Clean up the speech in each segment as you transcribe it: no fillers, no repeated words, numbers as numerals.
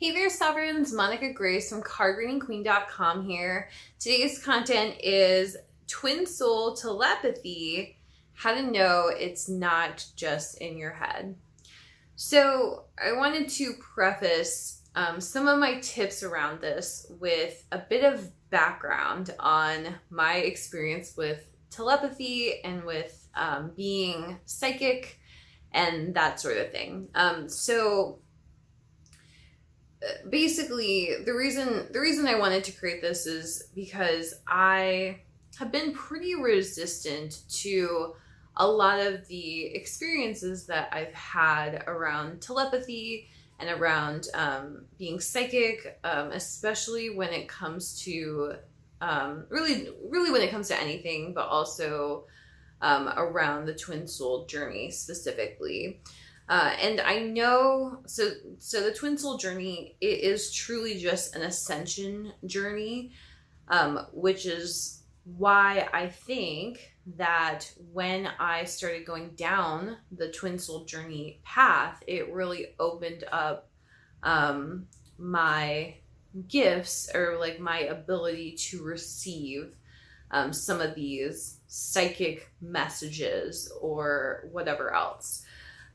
Hey there, Sovereigns. Monica Grace from cardreadingqueen.com here. Today's content is Twin Soul Telepathy, how to know it's not just in your head. So I wanted to preface some of my tips around this with a bit of background on my experience with telepathy and with being psychic and that sort of thing. Basically, the reason I wanted to create this is because I have been pretty resistant to a lot of the experiences that I've had around telepathy and around being psychic, especially when it comes to really when it comes to anything, but also around the twin soul journey specifically. And I know, so the twin soul journey, it is truly just an ascension journey, which is why I think that when I started going down the twin soul journey path, it really opened up my gifts, or like my ability to receive some of these psychic messages or whatever else.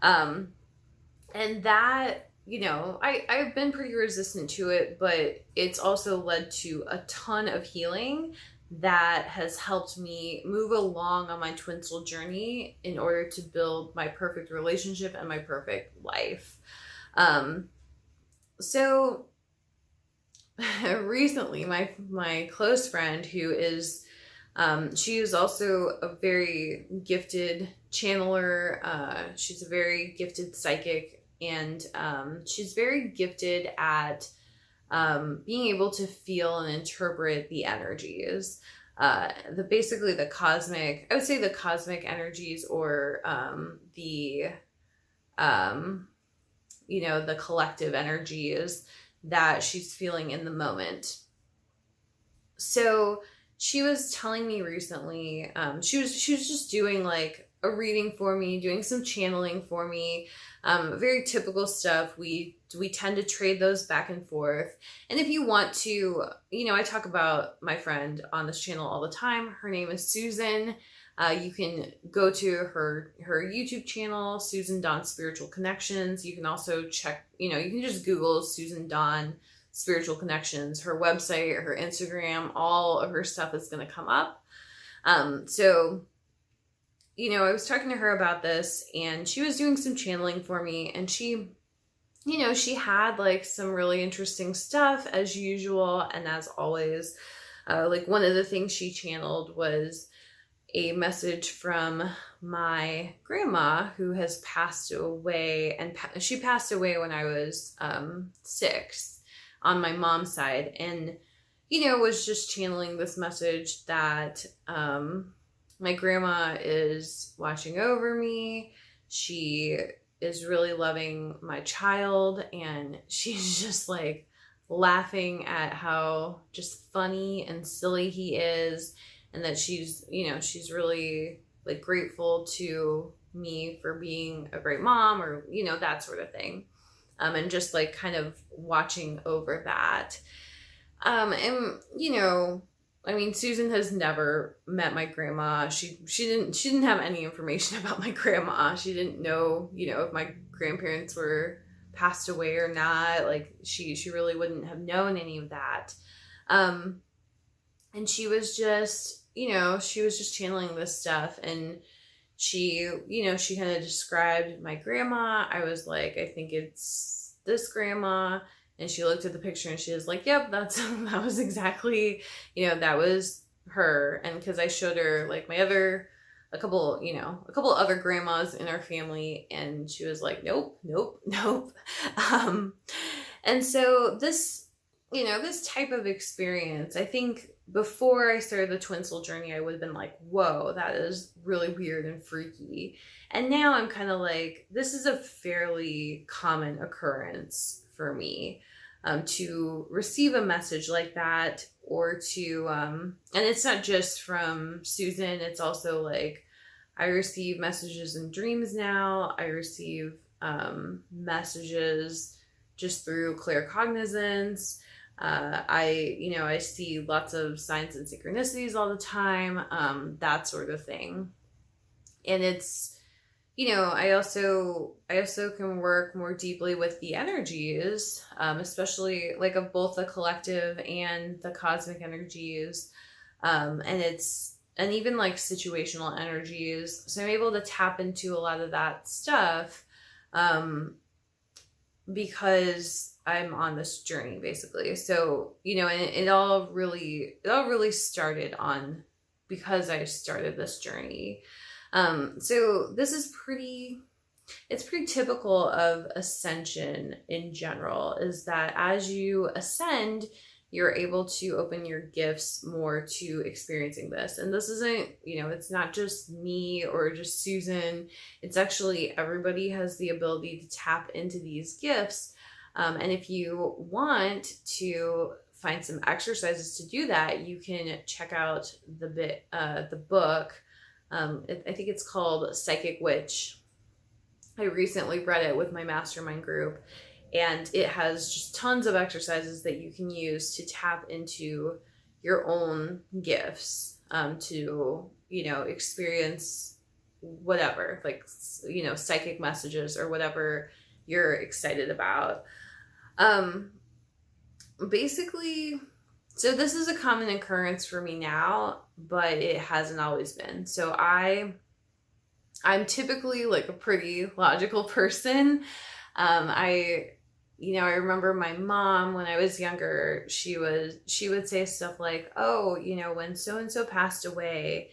And that, I've been pretty resistant to it, but it's also led to a ton of healing that has helped me move along on my twin soul journey in order to build my perfect relationship and my perfect life. So recently, my close friend, who is she is also a very gifted channeler. She's a very gifted psychic, and she's very gifted at being able to feel and interpret the energies. The cosmic energies, or the collective energies that she's feeling in the moment. So she was telling me recently, she was just doing like a reading for me, doing some channeling for me, very typical stuff. We tend to trade those back and forth. And if you want to, I talk about my friend on this channel all the time. Her name is Susan. You can go to her YouTube channel, Susan Dawn Spiritual Connections. You can also check, you can just Google Susan Dawn Spiritual Connections, her website, her Instagram, all of her stuff is going to come up. So I was talking to her about this, and she was doing some channeling for me, and she had like some really interesting stuff as usual. And as always, like one of the things she channeled was a message from my grandma, who has passed away, and she passed away when I was 6. On my mom's side, and was just channeling this message that my grandma is watching over me. She is really loving my child, and she's just like laughing at how just funny and silly he is, and that she's really like grateful to me for being a great mom, or that sort of thing. And just like kind of watching over that. Susan has never met my grandma. She didn't have any information about my grandma. She didn't know, if my grandparents were passed away or not. Like she really wouldn't have known any of that. And she was just, channeling this stuff, and she kind of described my grandma. I was like, I think it's this grandma. And she looked at the picture, and she was like, yep, that was exactly, that was her. And because I showed her like a couple other grandmas in our family, and she was like, nope. And so this type of experience, I think before I started the twin soul journey, I would have been like, whoa, that is really weird and freaky. And now I'm kind of like, this is a fairly common occurrence for me, to receive a message like that, or to, and it's not just from Susan, it's also like, I receive messages in dreams now. I receive messages just through claircognizance. I see lots of signs and synchronicities all the time, that sort of thing. And it's, I also can work more deeply with the energies, especially like of both the collective and the cosmic energies. And even like situational energies. So I'm able to tap into a lot of that stuff, because I'm on this journey basically. So, and it all really started because I started this journey. So this is it's pretty typical of ascension in general, is that as you ascend, you're able to open your gifts more to experiencing this. And this isn't, it's not just me or just Susan. It's actually everybody has the ability to tap into these gifts. And if you want to find some exercises to do that, you can check out the book. I think it's called Psychic Witch. I recently read it with my mastermind group, and it has just tons of exercises that you can use to tap into your own gifts, to, experience whatever, like, psychic messages or whatever you're excited about. Basically, so this is a common occurrence for me now, but it hasn't always been. So I'm typically like a pretty logical person. I remember my mom when I was younger, she would say stuff like, oh, when so-and-so passed away,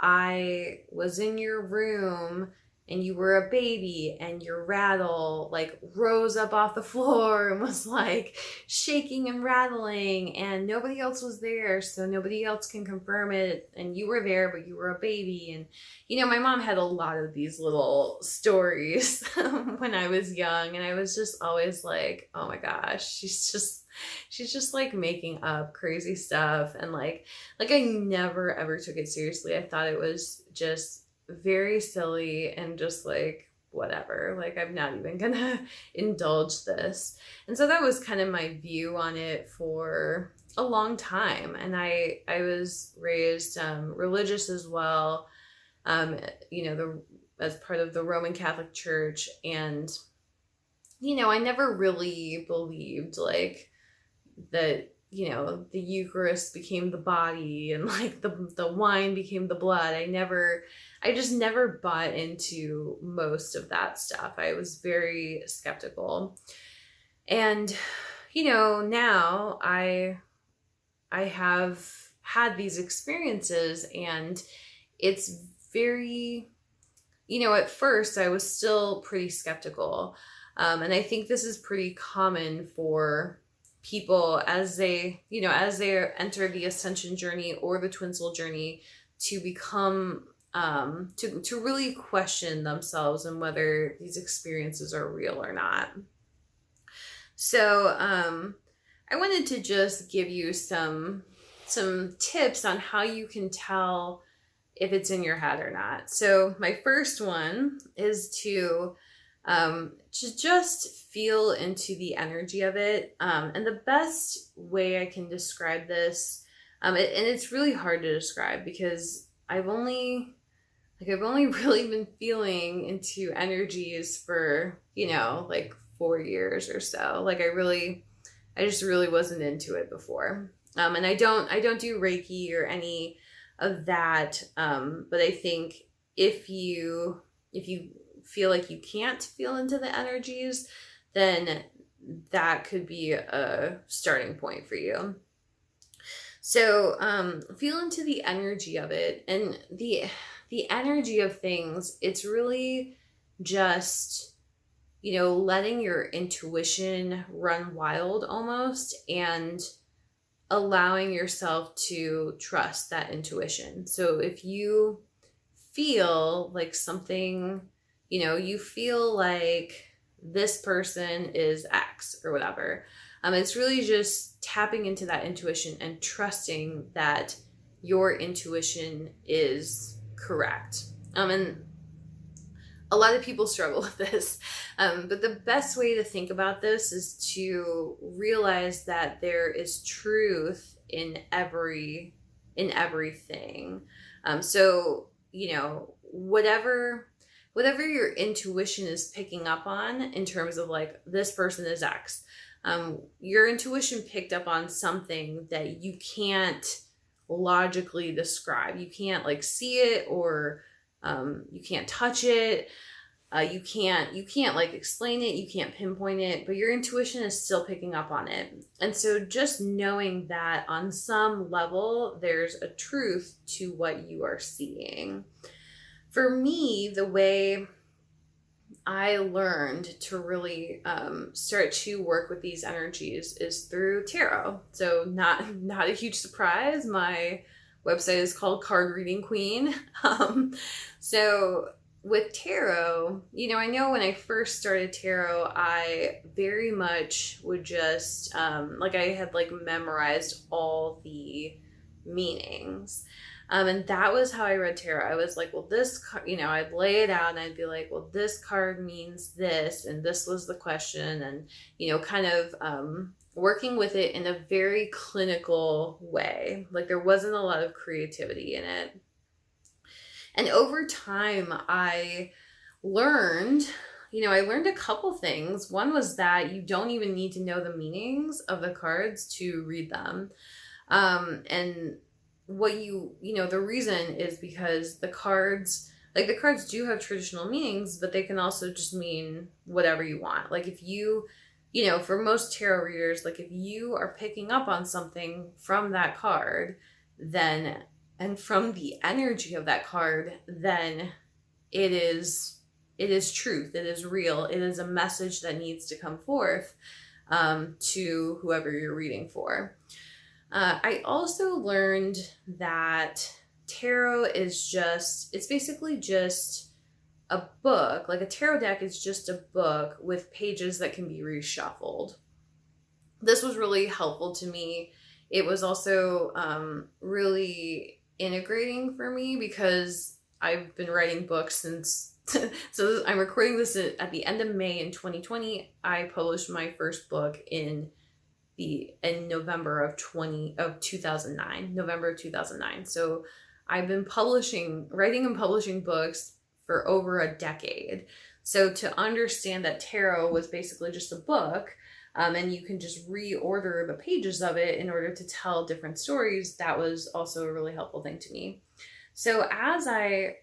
I was in your room and you were a baby and your rattle like rose up off the floor and was like shaking and rattling, and nobody else was there, so nobody else can confirm it, and you were there but you were a baby. And my mom had a lot of these little stories when I was young, and I was just always like, oh my gosh, she's just like making up crazy stuff. And like I never ever took it seriously. I thought it was just very silly and just like whatever, like I'm not even gonna indulge this. And so that was kind of my view on it for a long time. And I was raised religious as well, as part of the Roman Catholic Church. And I never really believed like that the Eucharist became the body and like the wine became the blood. I just never bought into most of that stuff. I was very skeptical. And, now I have had these experiences, and it's very, at first I was still pretty skeptical. And I think this is pretty common for people as they enter the ascension journey or the twin soul journey, to become to really question themselves and whether these experiences are real or not. So I wanted to just give you some tips on how you can tell if it's in your head or not. So my first one is to just feel into the energy of it. And the best way I can describe this, and it's really hard to describe because I've only really been feeling into energies for, like 4 years or so. Like I just really wasn't into it before. And I don't do Reiki or any of that. But I think if you feel like you can't feel into the energies, then that could be a starting point for you. So feel into the energy of it, and the energy of things. It's really just, letting your intuition run wild almost, and allowing yourself to trust that intuition. So if you feel like something, you feel like this person is X or whatever, it's really just tapping into that intuition and trusting that your intuition is correct. And A lot of people struggle with this, but the best way to think about this is to realize that there is truth in everything. So whatever your intuition is picking up on in terms of like, this person is X, your intuition picked up on something that you can't logically describe. You can't like see it, or you can't touch it. You can't like explain it. You can't pinpoint it, but your intuition is still picking up on it. And so just knowing that on some level, there's a truth to what you are seeing. For me, the way I learned to really start to work with these energies is through tarot. So not a huge surprise. My website is called Card Reading Queen. So with tarot, I know when I first started tarot, I very much would just I had like memorized all the meanings. And that was how I read tarot. I was like, well, this card, I'd lay it out and I'd be like, well, this card means this, and this was the question, and, kind of working with it in a very clinical way. Like, there wasn't a lot of creativity in it. And over time, I learned a couple things. One was that you don't even need to know the meanings of the cards to read them. And what the reason is because the cards do have traditional meanings, but they can also just mean whatever you want. Like, if for most tarot readers, like, if you are picking up on something from that card, then, and from the energy of that card, then it is truth. It is real. It is a message that needs to come forth to whoever you're reading for. I also learned that tarot is it's basically just a book. Like, a tarot deck is just a book with pages that can be reshuffled. This was really helpful to me. It was also really integrating for me, because I've been writing books since so I'm recording this at the end of May in 2020. I published my first book in November of 2009, November of 2009. So I've been writing and publishing books for over a decade. So to understand that tarot was basically just a book, and you can just reorder the pages of it in order to tell different stories, that was also a really helpful thing to me. So as I,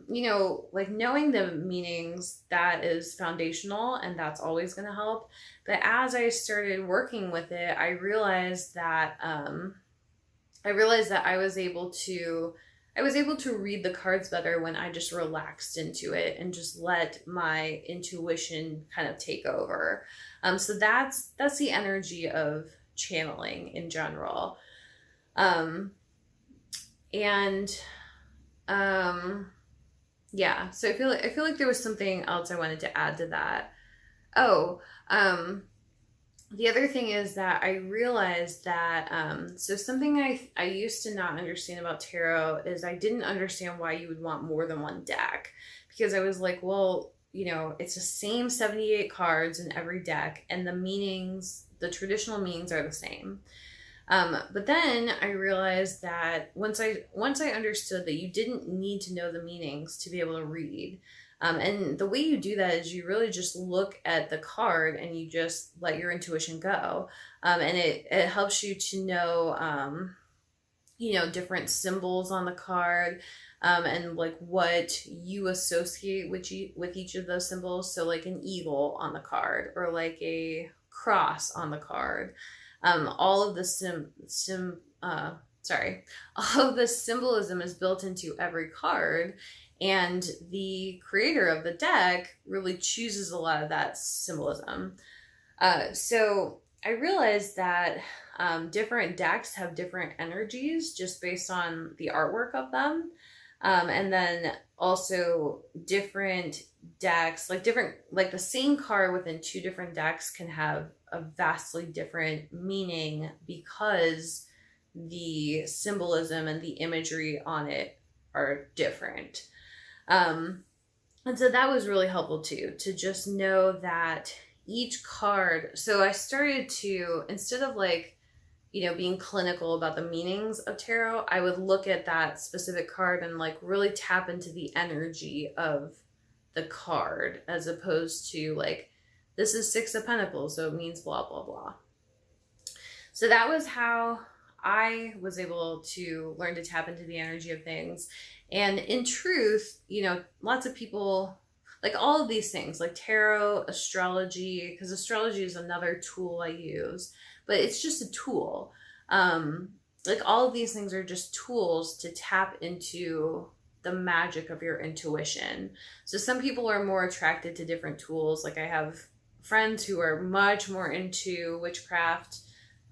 knowing the meanings, that is foundational, and that's always going to help. But as I started working with it, I realized that I was able to read the cards better when I just relaxed into it and just let my intuition kind of take over. So that's the energy of channeling in general. Yeah, so I feel like there was something else I wanted to add to that. The other thing is that I realized that, so something I used to not understand about tarot is I didn't understand why you would want more than one deck, because I was like, well, it's the same 78 cards in every deck, and the traditional meanings are the same. But then I realized that once I understood that you didn't need to know the meanings to be able to read, and the way you do that is you really just look at the card and you just let your intuition go, and it helps you to know, different symbols on the card, and like what you associate with each of those symbols. So like an eagle on the card, or like a cross on the card. All of the all of the symbolism is built into every card, and the creator of the deck really chooses a lot of that symbolism. So I realized that different decks have different energies just based on the artwork of them. And then also different decks, like the same card within two different decks can have a vastly different meaning, because the symbolism and the imagery on it are different. And so that was really helpful too, to just know that each card. So I started to, instead of like, being clinical about the meanings of tarot, I would look at that specific card and like really tap into the energy of the card, as opposed to like, this is Six of Pentacles, so it means blah, blah, blah. So that was how I was able to learn to tap into the energy of things. And in truth, lots of people, like all of these things, like tarot, astrology, because astrology is another tool I use, but it's just a tool. Like all of these things are just tools to tap into the magic of your intuition. So some people are more attracted to different tools. Like I have friends who are much more into witchcraft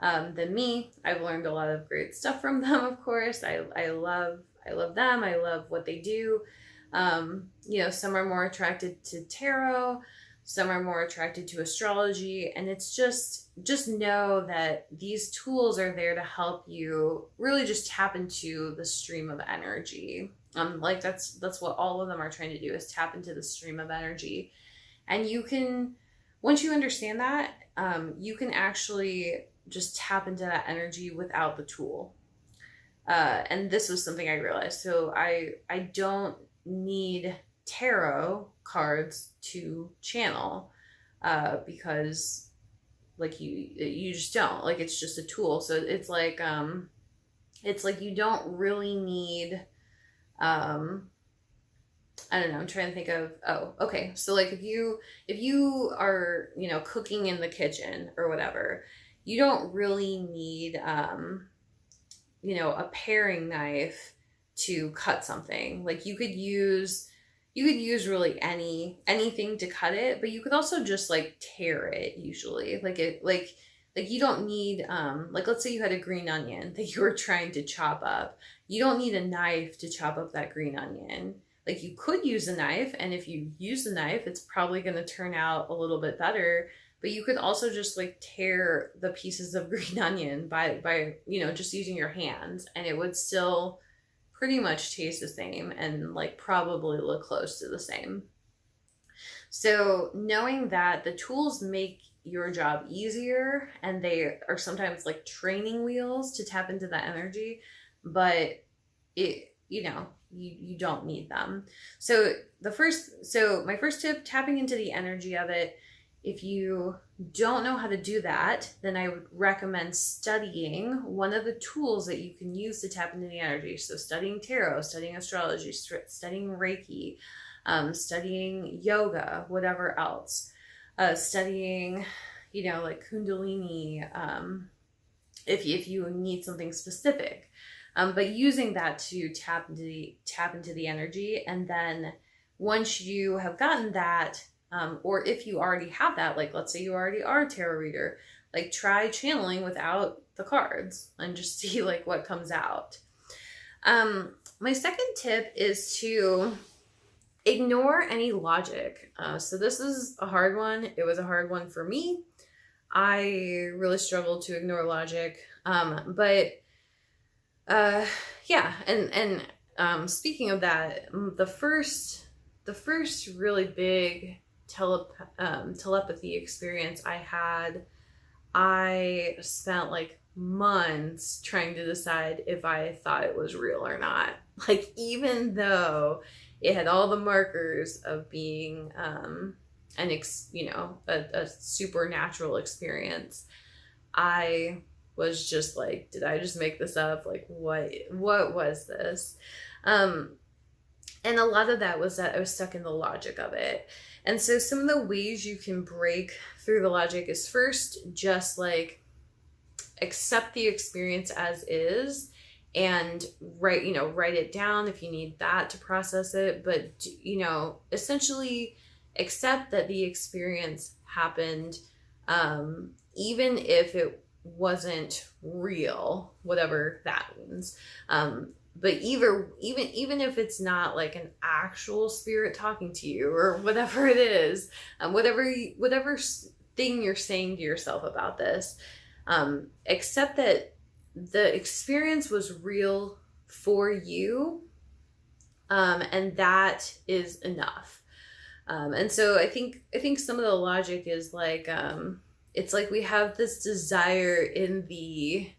than me. I've learned a lot of great stuff from them, of course. I love them. I love what they do. Some are more attracted to tarot, some are more attracted to astrology, and it's just know that these tools are there to help you really just tap into the stream of energy. Like that's what all of them are trying to do, is tap into the stream of energy. And you can, once you understand that, you can actually just tap into that energy without the tool. And this was something I realized. So I don't need tarot cards to channel, because like you just don't, like, it's just a tool. So it's like you don't really need, I don't know, I'm trying to think of, okay. So like if you are, cooking in the kitchen or whatever, you don't really need, a paring knife to cut something. Like you could use really anything to cut it, but you could also just like tear it usually. Like you don't need, like let's say you had a green onion that you were trying to chop up. You don't need a knife to chop up that green onion. Like you could use a knife, and if you use the knife, it's probably going to turn out a little bit better. But you could also just like tear the pieces of green onion by just using your hands, and it would still pretty much taste the same and like probably look close to the same. So knowing that the tools make your job easier, and they are sometimes like training wheels to tap into that energy, but you don't need them. So my first tip, tapping into the energy of it. If you don't know how to do that, then I would recommend studying one of the tools that you can use to tap into the energy. So studying tarot, studying astrology, studying Reiki, studying yoga, whatever else, studying, like Kundalini, if you need something specific, but using that to tap into the energy. And then once you have gotten that, or if you already have that, like let's say you already are a tarot reader, like try channeling without the cards and just see like what comes out. My second tip is to ignore any logic. So this is a hard one. It was a hard one for me. I really struggled to ignore logic. Yeah. And speaking of that, the first really big telepathy experience I had, I spent like months trying to decide if I thought it was real or not. Like, even though it had all the markers of being a supernatural experience, I was just like, did I just make this up? Like, what was this? And a lot of that was that I was stuck in the logic of it. And so some of the ways you can break through the logic is, first, just like accept the experience as is, and write it down if you need that to process it. But, essentially accept that the experience happened, even if it wasn't real, whatever that means. But even if it's not like an actual spirit talking to you or whatever it is, whatever thing you're saying to yourself about this, accept that the experience was real for you, and that is enough. And so I think some of the logic is like, it's like we have this desire in the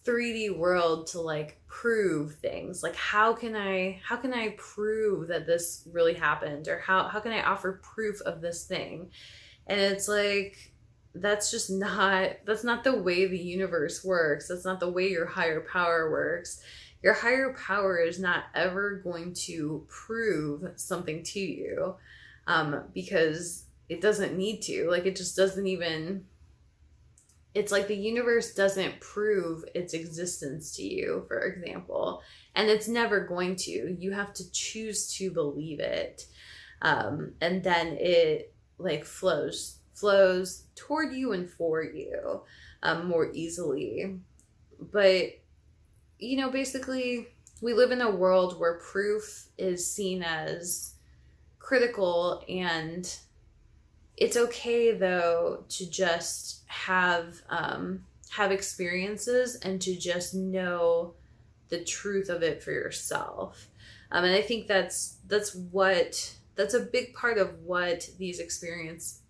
3D world to like prove things. Like how can I prove that this really happened, or how can I offer proof of this thing? And it's like, that's not the way the universe works. That's not the way your higher power works. Your higher power is not ever going to prove something to you, because it doesn't need to. Like, it just doesn't even, it's like the universe doesn't prove its existence to you, for example, and it's never going to. You have to choose to believe it, and then it like flows toward you and for you, more easily. But basically, we live in a world where proof is seen as critical, and it's okay though to just have experiences and to just know the truth of it for yourself. And I think that's a big part of what these experiences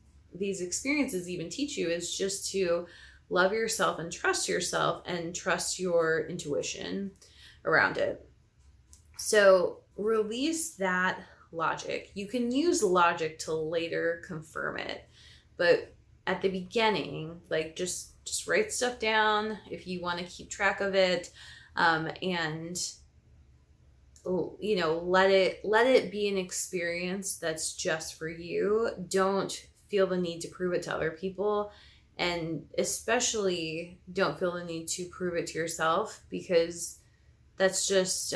even teach you, is just to love yourself and trust your intuition around it. So release that logic. You can use logic to later confirm it, but at the beginning, like just write stuff down if you want to keep track of it, and let it be an experience that's just for you. Don't feel the need to prove it to other people, and especially don't feel the need to prove it to yourself, because that's just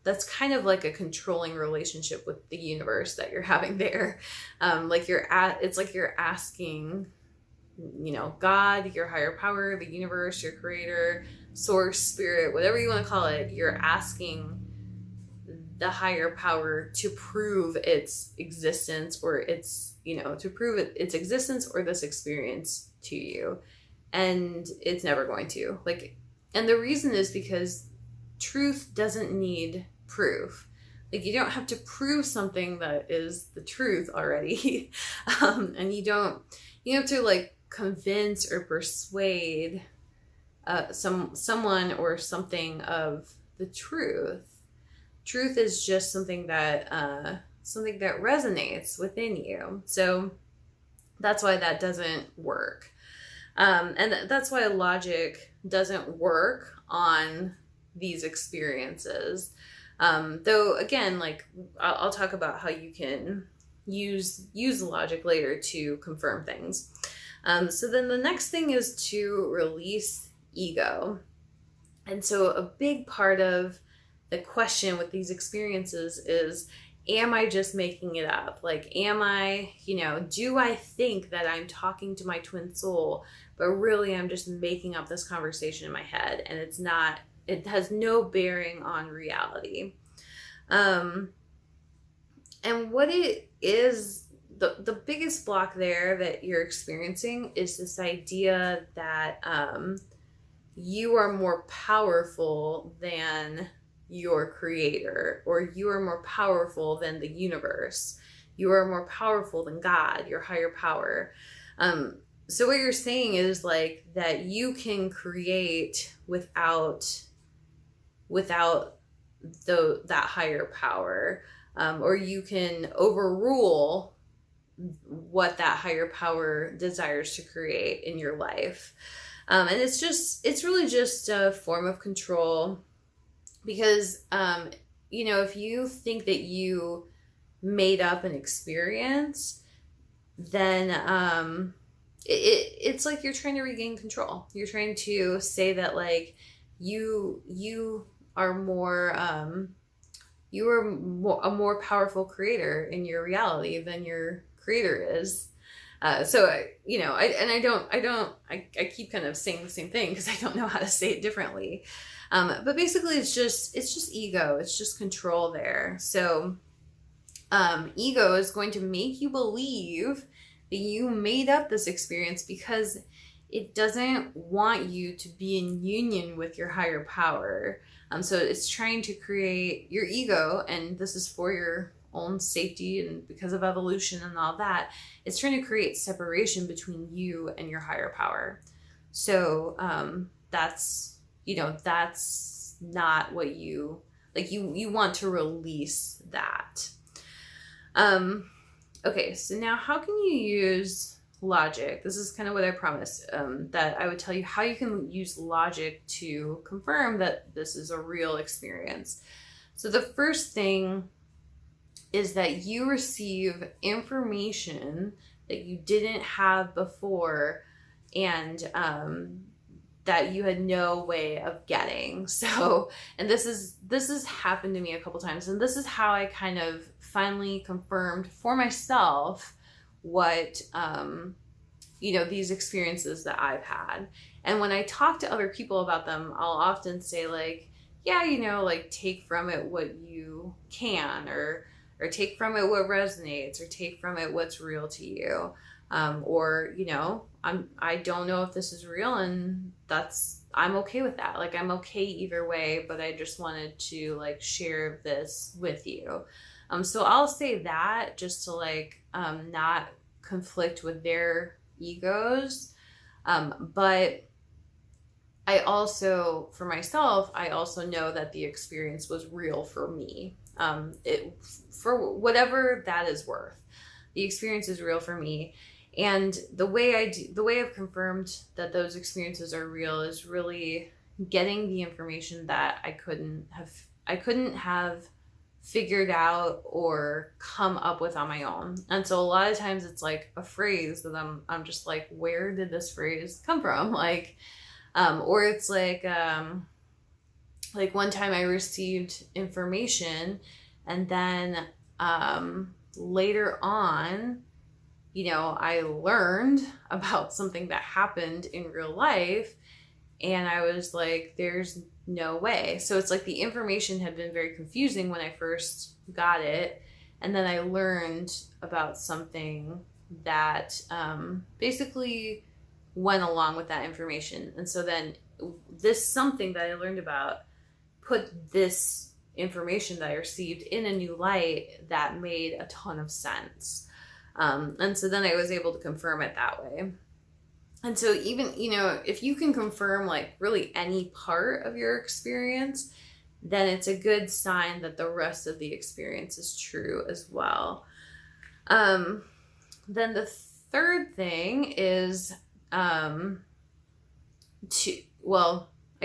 that's kind of like a controlling relationship with the universe that you're having there. It's like you're asking, God, your higher power, the universe, your creator, source, spirit, whatever you want to call it, you're asking the higher power to prove its existence, or to prove its existence or this experience to you. And it's never going to. And the reason is because truth doesn't need proof. Like, you don't have to prove something that is the truth already. And you have to convince or persuade someone or something of the truth. Truth is just something that resonates within you. So that's why that doesn't work. And that's why logic doesn't work on these experiences. Though again, I'll talk about how you can use logic later to confirm things. So then the next thing is to release ego. And so a big part of the question with these experiences is, am I just making it up? Am I, do I think that I'm talking to my twin soul, but really I'm just making up this conversation in my head, and it has no bearing on reality. And what it is, the biggest block there that you're experiencing is this idea that you are more powerful than your creator, or you are more powerful than the universe. You are more powerful than God, your higher power. So what you're saying is that you can create without that higher power, or you can overrule what that higher power desires to create in your life. And it's really just a form of control, because if you think that you made up an experience, then it's like you're trying to regain control. You're trying to say that you are a more powerful creator in your reality than your creator is. I keep kind of saying the same thing because I don't know how to say it differently. But basically it's just ego. It's just control there. So ego is going to make you believe that you made up this experience because it doesn't want you to be in union with your higher power. So it's trying to create your ego, and this is for your own safety and because of evolution and all that, it's trying to create separation between you and your higher power. So that's, that's not what you, like, you want to release that. Okay, so now how can you use logic? This is kind of what I promised, that I would tell you how you can use logic to confirm that this is a real experience. So the first thing is that you receive information that you didn't have before, and that you had no way of getting. So, and this has happened to me a couple times, and this is how I kind of finally confirmed for myself what these experiences that I've had. And when I talk to other people about them, I'll often say, like, yeah, like, take from it what you can, or take from it what resonates, or take from it what's real to you. Or I don't know if this is real, and I'm okay with that. Like, I'm okay either way, but I just wanted to, like, share this with you. So I'll say that just to, like, not conflict with their egos. But I also, for myself, I also know that the experience was real for me. For whatever that is worth, the experience is real for me. And the way I've confirmed that those experiences are real is really getting the information that I couldn't have figured out or come up with on my own. And so a lot of times it's like a phrase that I'm just like, where did this phrase come from? Like, or it's like one time I received information, and then later on, I learned about something that happened in real life, and I was like, there's no way. So it's like the information had been very confusing when I first got it, and then I learned about something that basically went along with that information. And so then this something that I learned about put this information that I received in a new light that made a ton of sense. And so then I was able to confirm it that way. And so even, if you can confirm, like, really any part of your experience, then it's a good sign that the rest of the experience is true as well. Then the third thing is I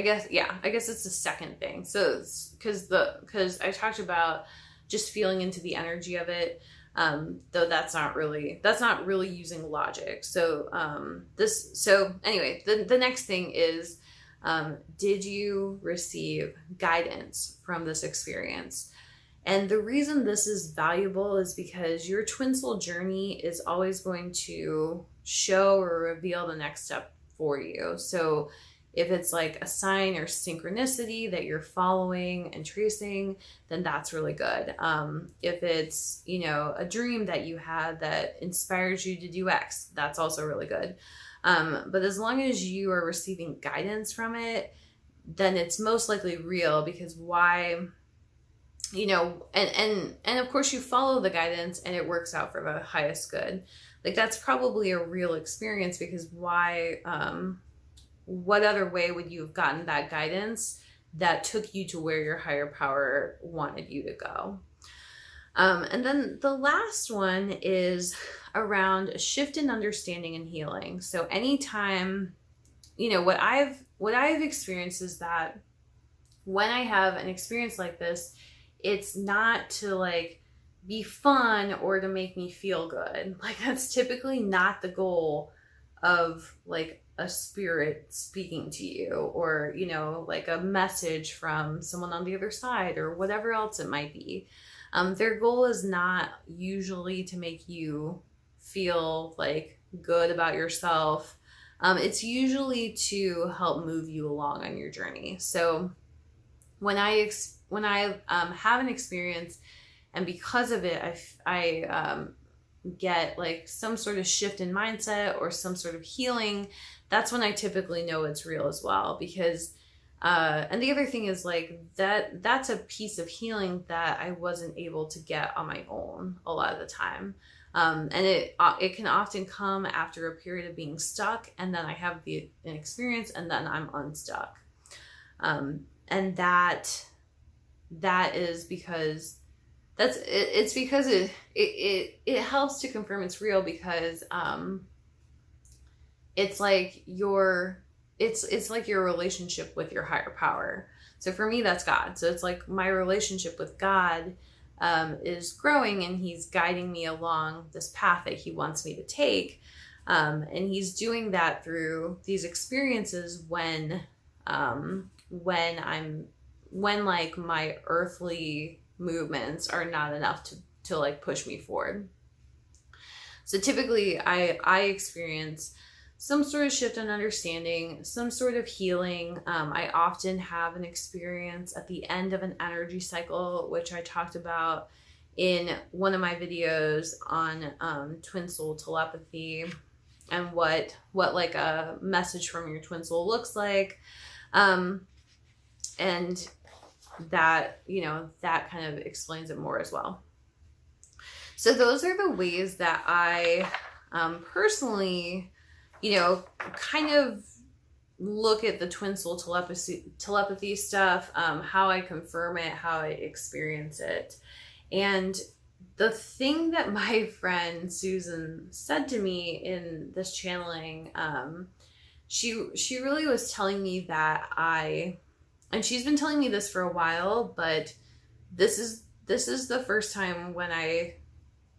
guess it's the second thing. So because I talked about just feeling into the energy of it, though that's not really using logic. So anyway, the next thing is, did you receive guidance from this experience? And the reason this is valuable is because your twin soul journey is always going to show or reveal the next step for you. So if it's like a sign or synchronicity that you're following and tracing, then that's really good. If it's, a dream that you had that inspires you to do X, that's also really good. But as long as you are receiving guidance from it, then it's most likely real, because why, and of course you follow the guidance and it works out for the highest good. Like, that's probably a real experience, because why, what other way would you have gotten that guidance that took you to where your higher power wanted you to go? And then the last one is around a shift in understanding and healing. So anytime, what I've experienced is that when I have an experience like this, it's not to, like, be fun or to make me feel good. Like, that's typically not the goal of, like, a spirit speaking to you, or, like a message from someone on the other side, or whatever else it might be. Their goal is not usually to make you feel, like, good about yourself. It's usually to help move you along on your journey. So when I have an experience, and because of it, I get, like, some sort of shift in mindset or some sort of healing, that's when I typically know it's real as well. Because And the other thing is like that's a piece of healing that I wasn't able to get on my own a lot of the time. And it can often come after a period of being stuck, and then I have an experience, and then I'm unstuck. And that is because it's because it helps to confirm it's real, because it's like it's like your relationship with your higher power. So for me, that's God. So it's like my relationship with God is growing, and he's guiding me along this path that he wants me to take. And he's doing that through these experiences when like my earthly movements are not enough to like push me forward. So typically I experience some sort of shift in understanding, some sort of healing. I often have an experience at the end of an energy cycle, which I talked about in one of my videos on twin soul telepathy, and what like a message from your twin soul looks like. And that, that kind of explains it more as well. So those are the ways that I personally, kind of look at the twin soul telepathy stuff, how I confirm it, how I experience it. And the thing that my friend Susan said to me in this channeling, she really was telling me that and she's been telling me this for a while, but this is the first time when I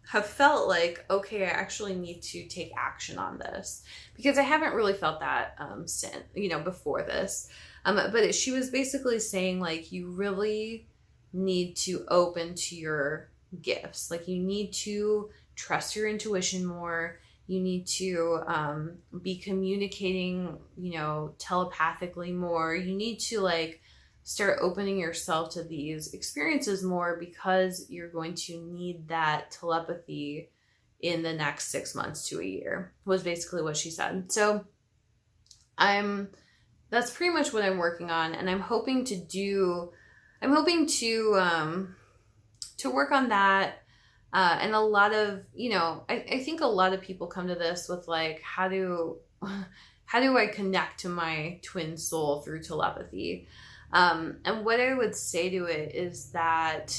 have felt like, okay, I actually need to take action on this, because I haven't really felt that since, before this. But she was basically saying, like, you really need to open to your gifts. Like, you need to trust your intuition more. You need to be communicating, telepathically more. You need to like start opening yourself to these experiences more, because you're going to need that telepathy in the next 6 months to a year, was basically what she said. So that's pretty much what I'm working on, and I'm hoping to work on that. And a lot of, I think a lot of people come to this with like, how do I connect to my twin soul through telepathy? And what I would say to it is that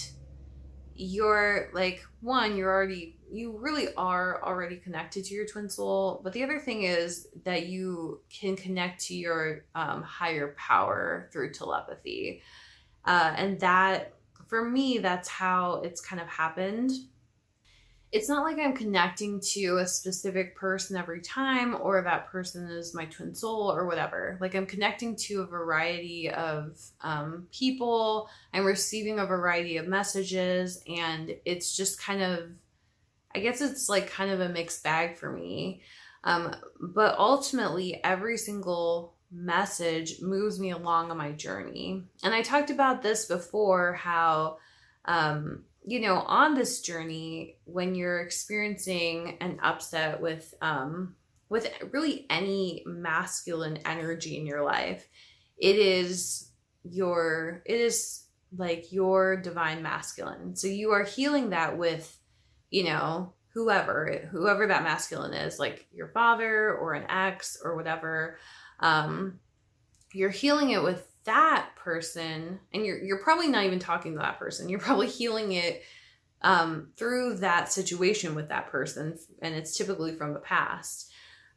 you're like, one, you really are already connected to your twin soul. But the other thing is that you can connect to your higher power through telepathy. And that, for me, that's how it's kind of happened. It's not like I'm connecting to a specific person every time, or that person is my twin soul or whatever. Like, I'm connecting to a variety of people. I'm receiving a variety of messages, and it's just kind of, I guess it's like kind of a mixed bag for me. But ultimately, every single message moves me along on my journey. And I talked about this before, how on this journey, when you're experiencing an upset with really any masculine energy in your life, it is like your divine masculine. So you are healing that with, whoever that masculine is, like your father or an ex or whatever. You're healing it with that person, and you're probably not even talking to that person. You're probably healing it through that situation with that person, and it's typically from the past.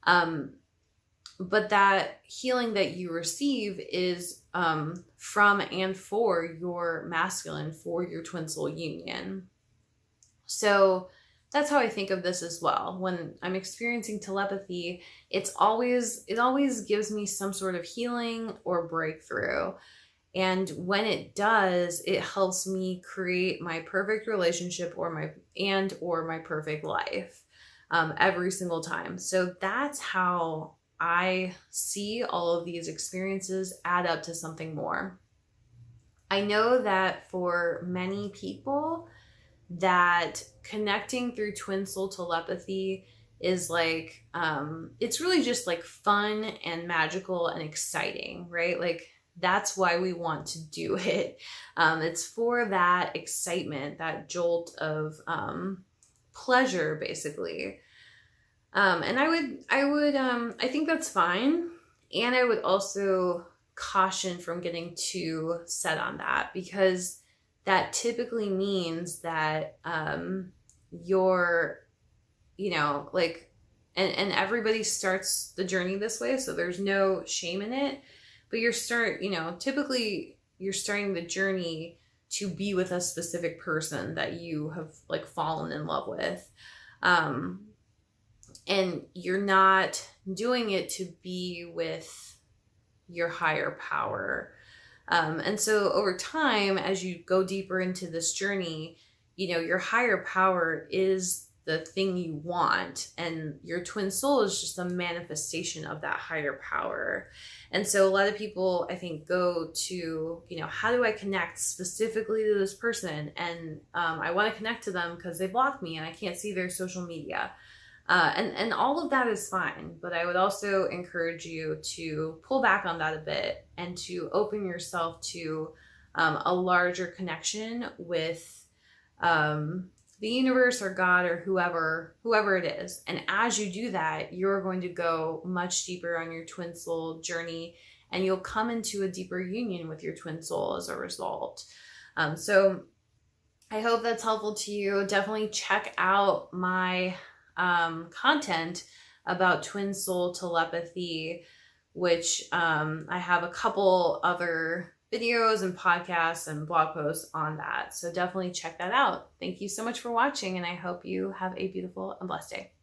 But that healing that you receive is from and for your masculine, for your twin soul union. So that's how I think of this as well. When I'm experiencing telepathy, it always gives me some sort of healing or breakthrough. And when it does, it helps me create my perfect relationship or my perfect life every single time. So that's how I see all of these experiences add up to something more. I know that for many people, that connecting through twin soul telepathy is like, it's really just like fun and magical and exciting, right? Like, that's why we want to do it. It's for that excitement, that jolt of pleasure, basically. And I think that's fine. And I would also caution from getting too set on that, because that typically means that you're, like, and everybody starts the journey this way, so there's no shame in it. But typically you're starting the journey to be with a specific person that you have like fallen in love with. And you're not doing it to be with your higher power. And so over time, as you go deeper into this journey, your higher power is the thing you want, and your twin soul is just a manifestation of that higher power. And so a lot of people, I think, go to, how do I connect specifically to this person? And I want to connect to them because they blocked me and I can't see their social media. And all of that is fine, but I would also encourage you to pull back on that a bit and to open yourself to a larger connection with the universe or God or whoever it is. And as you do that, you're going to go much deeper on your twin soul journey, and you'll come into a deeper union with your twin soul as a result. So I hope that's helpful to you. Definitely check out my content about twin soul telepathy, which I have a couple other videos and podcasts and blog posts on that. So definitely check that out. Thank you so much for watching, and I hope you have a beautiful and blessed day.